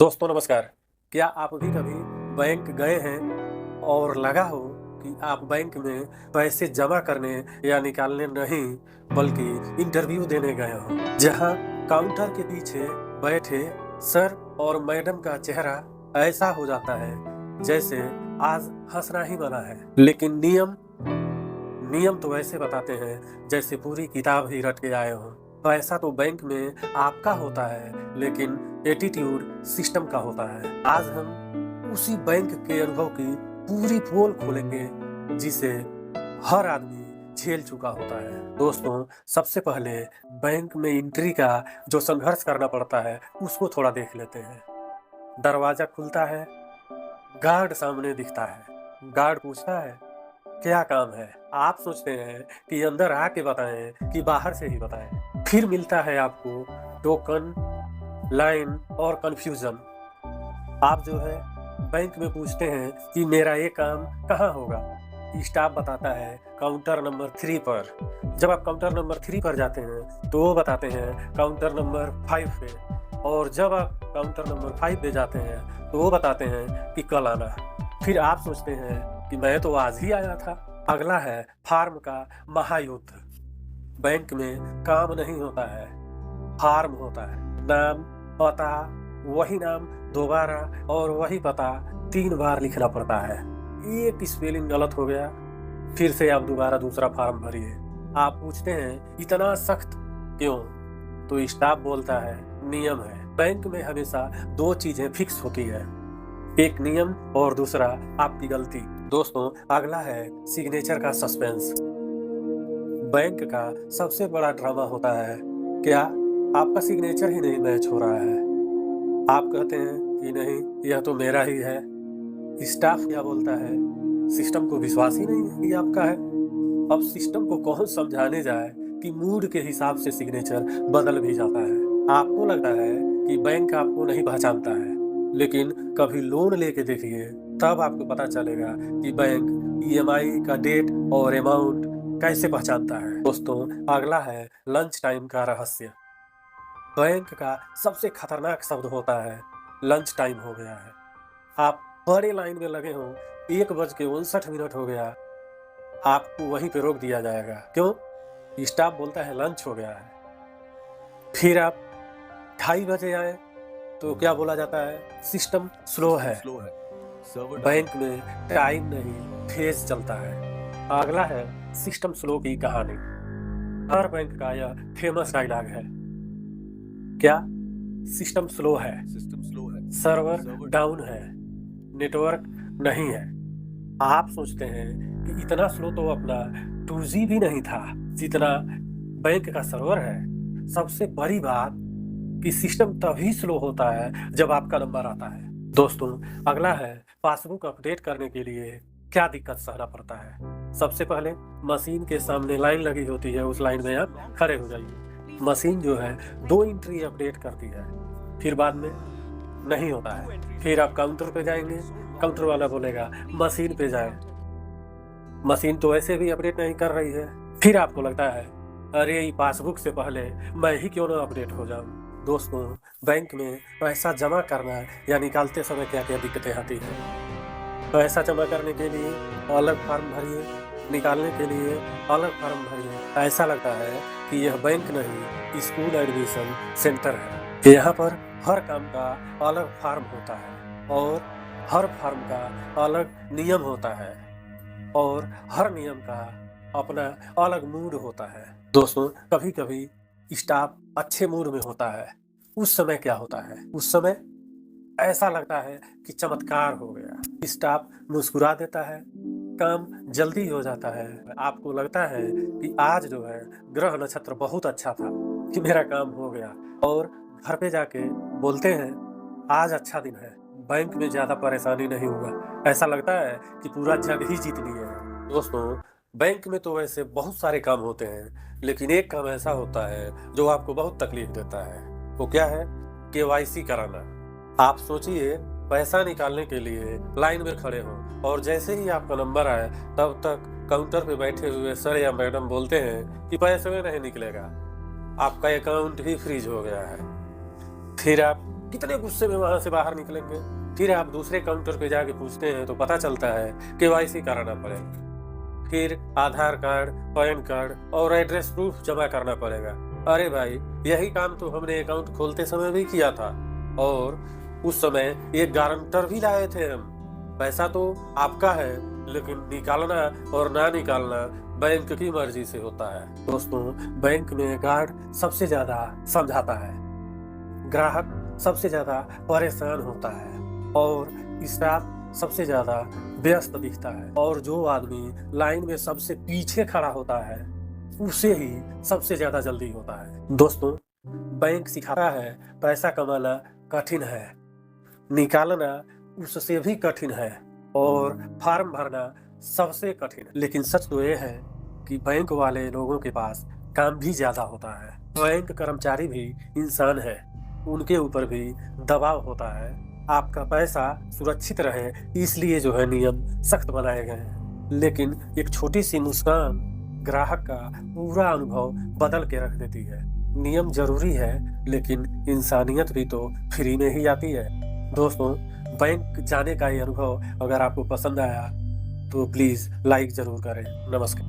दोस्तों नमस्कार। क्या आप भी कभी बैंक गए हैं और लगा हो कि आप बैंक में पैसे जमा करने या निकालने नहीं बल्कि इंटरव्यू देने गए हो, जहां काउंटर के पीछे बैठे सर और मैडम का चेहरा ऐसा हो जाता है जैसे आज हंसना ही मना है, लेकिन नियम नियम तो ऐसे बताते हैं जैसे पूरी किताब ही रट के आए हो। पैसा तो बैंक में आपका होता है, लेकिन एटीट्यूड सिस्टम का होता है। आज हम उसी बैंक के अनुभव की पूरी पोल खोलेंगे जिसे हर आदमी झेल चुका होता है। दोस्तों, सबसे पहले बैंक में एंट्री का जो संघर्ष करना पड़ता है उसको थोड़ा देख लेते हैं। दरवाजा खुलता है, गार्ड सामने दिखता है। गार्ड पूछता है, क्या काम है? आप सोचते हैं कि अंदर आके बताएं कि बाहर से ही बताएं। फिर मिलता है आपको टोकन, लाइन और कंफ्यूजन। आप जो है बैंक में पूछते हैं कि मेरा ये काम कहाँ होगा। स्टाफ बताता है काउंटर नंबर 3 पर। जब आप काउंटर नंबर 3 पर जाते हैं तो वो बताते हैं काउंटर नंबर 5 पे, और जब आप काउंटर नंबर 5 पे जाते हैं तो वो बताते हैं कि कल आना। फिर आप सोचते हैं कि मैं तो आज ही आया था। अगला है फार्म का महायुद्ध। बैंक में काम नहीं होता है, फार्म होता है। नाम, पता, वही नाम दोबारा और वही पता 3 बार लिखना पड़ता है। एक स्पेलिंग गलत हो गया, फिर से आप दोबारा दूसरा फॉर्म भरिए। आप पूछते हैं इतना सख्त क्यों? तो स्टाफ बोलता है नियम है। बैंक में हमेशा 2 चीजें फिक्स होती है, एक नियम और दूसरा आपकी गलती। दोस्तों, अगला है सिग्नेचर का सस्पेंस। बैंक का सबसे बड़ा ड्रामा होता है, क्या आपका सिग्नेचर ही नहीं मैच हो रहा है। आप कहते हैं कि नहीं, यह तो मेरा ही है। स्टाफ क्या बोलता है, सिस्टम को विश्वास ही नहीं है कि आपका है। अब सिस्टम को कौन समझाने जाए कि मूड के हिसाब से सिग्नेचर बदल भी जाता है। आपको लगता है कि बैंक आपको नहीं पहचानता है, लेकिन कभी लोन लेके देखिए, तब आपको पता चलेगा कि बैंक ईएमआई का डेट और अमाउंट कैसे पहचानता है। दोस्तों, अगला है लंच टाइम का रहस्य। बैंक का सबसे खतरनाक शब्द होता है लंच टाइम हो गया है। आप बड़े लाइन में लगे हो, 1:59 हो गया, आपको वहीं पे रोक दिया जाएगा। क्यों? स्टाफ बोलता है लंच हो गया है। फिर आप 2:30 आए तो क्या बोला जाता है, सिस्टम स्लो है। बैंक में टाइम नहीं, फेज चलता है। अगला है सिस्टम स्लो की कहानी। हर बैंक का यह फेमस डायलॉग है, क्या सिस्टम स्लो है, सर्वर डाउन है, नेटवर्क नहीं है। आप सोचते हैं कि इतना स्लो तो अपना 2G भी नहीं था जितना बैंक का सर्वर है। सबसे बड़ी बात कि सिस्टम तभी स्लो होता है जब आपका नंबर आता है। दोस्तों, अगला है पासबुक अपडेट करने के लिए क्या दिक्कत सहना पड़ता है। सबसे पहले मशीन के सामने लाइन लगी होती है, उस लाइन में आप खड़े हो जाइए। मशीन जो है 2 एंट्री अपडेट करती है, फिर बाद में नहीं होता है। फिर आप काउंटर पे जाएंगे, काउंटर वाला बोलेगा मशीन पे जाएं। मशीन तो ऐसे भी अपडेट नहीं कर रही है। फिर आपको लगता है अरे ये पासबुक से पहले मैं ही क्यों ना अपडेट हो जाऊं। दोस्तों, बैंक में पैसा जमा करना या निकालते समय क्या क्या दिक्कतें आती हैं। पैसा जमा करने के लिए अलग फॉर्म भरिए, निकालने के लिए अलग फॉर्म भरिए। ऐसा लगता है कि यह बैंक नहीं, स्कूल एडमिशन सेंटर है। यहाँ पर हर काम का अलग फॉर्म होता है और हर फॉर्म का अलग नियम होता है और हर नियम का अपना अलग मूड होता है। दोस्तों, कभी कभी स्टाफ अच्छे मूड में होता है, उस समय क्या होता है, उस समय ऐसा लगता है कि चमत्कार हो गया। स्टाफ मुस्कुरा देता है, काम जल्दी हो जाता है। आपको लगता है कि आज जो है ग्रह नक्षत्र बहुत अच्छा था कि मेरा काम हो गया, और घर पे जाके बोलते हैं आज अच्छा दिन है, बैंक में ज्यादा परेशानी नहीं हुआ। ऐसा लगता है कि पूरा जग ही जीत लिए हैं। दोस्तों, बैंक में तो वैसे बहुत सारे काम होते हैं, लेकिन एक काम ऐसा होता है जो आपको बहुत तकलीफ देता है। वो क्या है? केवाईसी कराना। आप सोचिए, पैसा निकालने के लिए लाइन में खड़े हो और जैसे ही आपका नंबर आए तब तक काउंटर पे बैठे हुए सर या मैडम बोलते हैं कि पैसे में नहीं निकलेगा, आपका अकाउंट ही फ्रीज हो गया है। फिर आप कितने गुस्से में वहां से बाहर निकलेंगे। फिर आप दूसरे काउंटर पे जाके पूछते हैं तो पता चलता है केवाईसी कराना पड़ेगा, फिर आधार कार्ड, पैन कार्ड और एड्रेस प्रूफ जमा करना पड़ेगा। अरे भाई, यही काम तो हमने अकाउंट खोलते समय भी किया था, और उस समय एक गारंटर भी लाए थे हम। पैसा तो आपका है, लेकिन निकालना और ना निकालना बैंक की मर्जी से होता है। दोस्तों, बैंक में गार्ड सबसे ज्यादा समझाता है, ग्राहक सबसे ज्यादा परेशान होता है, और स्टाफ सबसे ज्यादा व्यस्त दिखता है, और जो आदमी लाइन में सबसे पीछे खड़ा होता है उसे ही सबसे ज्यादा जल्दी होता है। दोस्तों, बैंक सिखाता है पैसा कमाना कठिन है, निकालना उससे भी कठिन है, और फॉर्म भरना सबसे कठिन है। लेकिन सच तो ये है कि बैंक वाले लोगों के पास काम भी ज्यादा होता है। बैंक कर्मचारी भी इंसान है, उनके ऊपर भी दबाव होता है। आपका पैसा सुरक्षित रहे, इसलिए जो है नियम सख्त बनाए गए हैं। लेकिन एक छोटी सी मुस्कान ग्राहक का पूरा अनुभव बदल के रख देती है। नियम जरूरी है, लेकिन इंसानियत भी तो फ्री में ही आती है। दोस्तों, बैंक जाने का ये अनुभव अगर आपको पसंद आया तो प्लीज लाइक जरूर करें। नमस्कार।